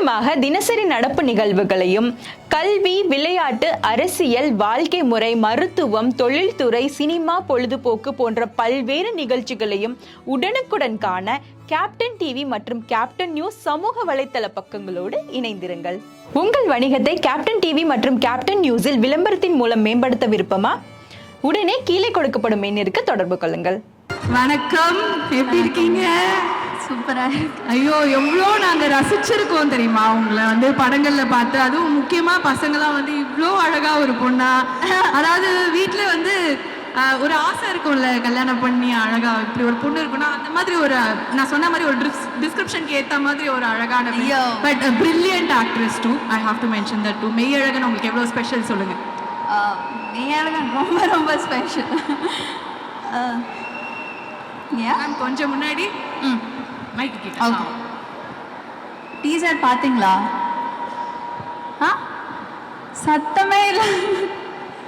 துல்லியமாக தினசரி நடப்பு நிகழ்வுகளையும் கல்வி, விளையாட்டு, அரசியல், வாழ்க்கை முறை, மருத்துவம், தொழில்துறை, சினிமா, பொழுதுபோக்கு போன்ற பல்வேறு நிகழ்ச்சிகளையும் உடனுக்குடன் காண கேப்டன் டிவி மற்றும் கேப்டன் நியூஸ் சமூக வலைத்தள பக்கங்களோடு இணைந்திருங்கள். உங்கள் வணிகத்தை கேப்டன் டிவி மற்றும் கேப்டன் நியூஸில் விளம்பரத்தின் மூலம் மேம்படுத்த விருப்பமா? உடனே கீழே கொடுக்கப்படும் எண்ணிற்கு தொடர்பு கொள்ளுங்கள். வணக்கம், எப்படி இருக்கீங்க? சூப்பரா இருக்கு. ஐயோ, எவ்வளோ நாங்கள் ரசிச்சிருக்கோம் தெரியுமா உங்களை வந்து படங்கள்ல பார்த்து. அதுவும் முக்கியமா பசங்களாம் வந்து இவ்வளோ அழகா ஒரு பொண்ணா, அதாவது வீட்டில் வந்து ஒரு ஆசை இருக்கும்ல, கல்யாணம் பண்ணி அழகா இப்படி ஒரு பொண்ணு இருக்குன்னா அந்த மாதிரி ஒரு, நான் சொன்ன மாதிரி ஒரு டிஸ்கிரிப்ஷனுக்கு ஏற்ற மாதிரி ஒரு அழகான but brilliant actress too. I have to mention that too. Meiyazhagan உங்களுக்கு எவ்வளோ ஸ்பெஷல் சொல்லுங்க. மெய்யழகன் ரொம்ப ரொம்ப ஸ்பெஷல். கொஞ்சம் முன்னாடி மைக் கிட்ட டீசர் பாத்தீங்களா? சத்தமே இல்லை,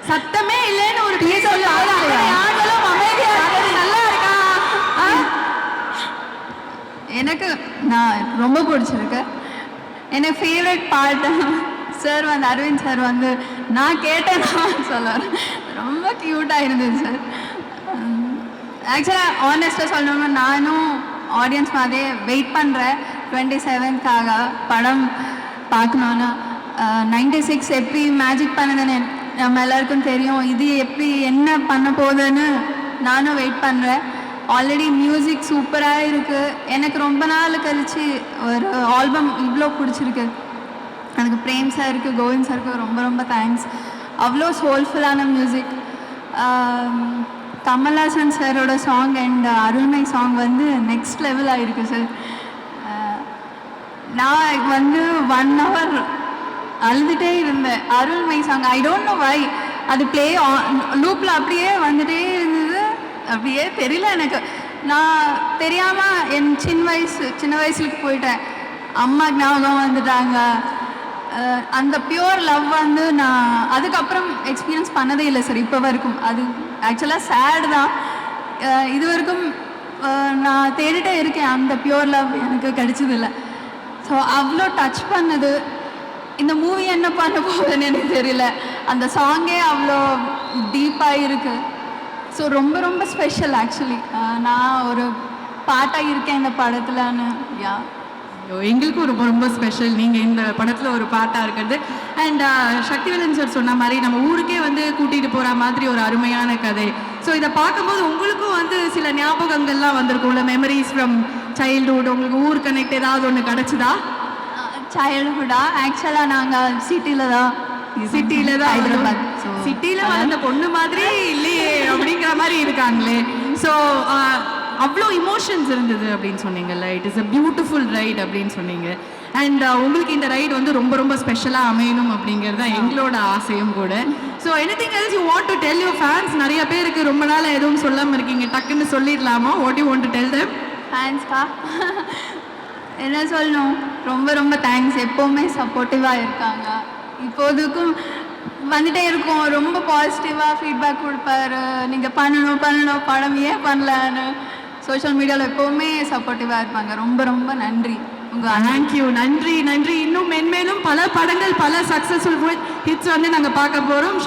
சத்தமே இல்லைன்னு ஒரு டீசர் யாரும் அமைதியா இருக்கிறது நல்லா இருக்கா? எனக்கு நான் ரொம்ப பிடிச்சிருக்கு. எனக்கு ஃபேவரட் பார்ட் சார் வந்து அரவிந்த் சார் வந்து நான் கேட்டேன் சொல்லுவார். ரொம்ப க்யூட்டாக இருந்தது சார். ஆக்சுவலாக ஆனஸ்ட்டாக சொல்லணும்னா நானும் ஆடியன்ஸ் மாதிரியே வெயிட் பண்ணுறேன் 27th படம் பார்க்கணுன்னு. 96 எப்படி மேஜிக் பண்ணதுன்னு நம்ம எல்லாருக்கும் தெரியும். இது எப்படி என்ன பண்ண போகுதுன்னு நானும் வெயிட் பண்ணுறேன். ஆல்ரெடி மியூசிக் சூப்பராக இருக்குது. எனக்கு ரொம்ப நாள் கழிச்சு ஒரு ஆல்பம் இவ்வளோ பிடிச்சிருக்கு. எனக்கு பிரேம் சாருக்கு, கோவிந்த் சாருக்கு ரொம்ப ரொம்ப தேங்க்ஸ். அவ்வளோ சோல்ஃபுல்லான மியூசிக். கமல்ஹாசன் சாரோட சாங் அண்ட் அருள்மை சாங் வந்து நெக்ஸ்ட் லெவலாக இருக்குது சார். நான் வந்து 1 hour அழுதுகிட்டே இருந்தேன். அருள்மை song I don't know why, அது ப்ளே லூப்பில் அப்படியே வந்துட்டே இருந்தது. அப்படியே தெரியல எனக்கு. நான் தெரியாமல் என் சின்ன வயசுக்கு போயிட்டேன். அம்மா ஞாபகம் வந்துட்டாங்க. அந்த பியூர் லவ் வந்து நான் அதுக்கப்புறம் எக்ஸ்பீரியன்ஸ் பண்ணதே இல்லை சார் இப்போ வரைக்கும். அது ஆக்சுவலாக சேட் தான். இது வரைக்கும் நான் தேடிட்டே இருக்கேன், அந்த பியூர் லவ் எனக்கு கிடைச்சதில்லை. ஸோ அவ்வளோ டச் பண்ணது. இந்த மூவி என்ன பண்ண போகுதுன்னு எனக்கு தெரியல. அந்த சாங்கே அவ்வளோ டீப்பாக இருக்குது. ஸோ ரொம்ப ரொம்ப ஸ்பெஷல் ஆக்சுவலி. நான் ஒரு பாட்டாக இருக்கேன் இந்த படத்துலன்னு. யா, எங்களுக்கும் ரொம்ப ரொம்ப ஸ்பெஷல் நீங்கள் இந்த படத்தில் ஒரு பாட்டாக இருக்கிறது. அண்ட் சக்திவேலன் சார் சொன்ன மாதிரி நம்ம ஊருக்கே வந்து கூட்டிகிட்டு போகிற மாதிரி ஒரு அருமையான கதை. ஸோ இதை பார்க்கும்போது உங்களுக்கும் வந்து சில ஞாபகங்கள்லாம் வந்திருக்கும்ல, மெமரிஸ் ஃப்ரம் சைல்டுஹுட். உங்களுக்கு ஊர் கனெக்ட் ஏதாவது ஒன்று கிடச்சிதா? சைல்டுஹுட்டா? ஆக்சுவலாக நாங்கள் சிட்டியில் தான் ஹைதராபாத். சிட்டியில் அந்த பொண்ணு மாதிரி இல்லையே அப்படிங்கிற மாதிரி இருக்காங்களே. ஸோ அவ்வளோ இமோஷன்ஸ் இருந்தது அப்படின்னு சொன்னீங்கல்ல. It is a beautiful right அப்படின்னு சொன்னீங்க. அண்ட் உங்களுக்கு இந்த ரைடு வந்து ரொம்ப ரொம்ப ஸ்பெஷலாக அமையணும் அப்படிங்கிறது தான் எங்களோட ஆசையும் கூட. So anything else you want to tell your fans? நிறைய பேருக்கு ரொம்ப நாள் எதுவும் சொல்லாமல் இருக்கீங்க, டக்குன்னு சொல்லிடலாமா? What you want to tell them? ஃபேன்ஸ்க்கா என்ன சொல்லணும், ரொம்ப ரொம்ப தேங்க்ஸ். எப்போவுமே சப்போர்ட்டிவாக இருக்காங்க. இப்போதுக்கும் வந்துட்டே இருக்கும். ரொம்ப பாசிட்டிவாக ஃபீட்பேக் கொடுப்பாரு. நீங்கள் பண்ணணும் படம் ஏன் பண்ணலன்னு சோஷியல் மீடியாவில் எப்போவுமே சப்போர்ட்டிவாக இருப்பாங்க. ரொம்ப ரொம்ப நன்றி. தேங்க்யூ. நன்றி. இன்னும் மென்மேலும் பல படங்கள், பல சக்ஸஸ்ஃபுல் ஹிட்ஸ் வந்து நாங்கள் பார்க்க போகிறோம்.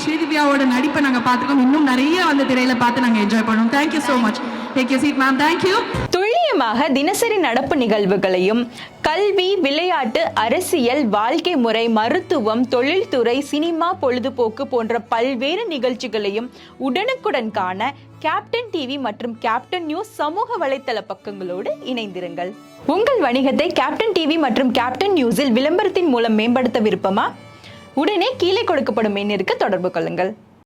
ஸ்ரீதிவ்யாவோட நடிப்பை நாங்கள் பார்த்துக்கோம். இன்னும் நிறைய வந்து திரையில பார்த்து நாங்கள் என்ஜாய் பண்ணுவோம். Thank you so much. Take you seat ma'am. Thank you. துல்லியமாக தினசரி நடப்பு நிகழ்வுகளையும் கல்வி, விளையாட்டு, அரசியல், வாழ்க்கை முறை, மருத்துவம், தொழில்துறை, சினிமா, பொழுதுபோக்கு போன்ற பல்வேறு நிகழ்ச்சிகளையும் உடனுக்குடன் காண கேப்டன் டிவி மற்றும் கேப்டன் நியூஸ் சமூக வலைத்தள பக்கங்களோடு இணைந்திருங்கள். உங்கள் வணிகத்தை கேப்டன் டிவி மற்றும் கேப்டன் நியூஸில் விளம்பரத்தின் மூலம் மேம்படுத்த விருப்பமா? உடனே கீழே கொடுக்கப்படும் எண்ணிற்கு தொடர்பு கொள்ளுங்கள்.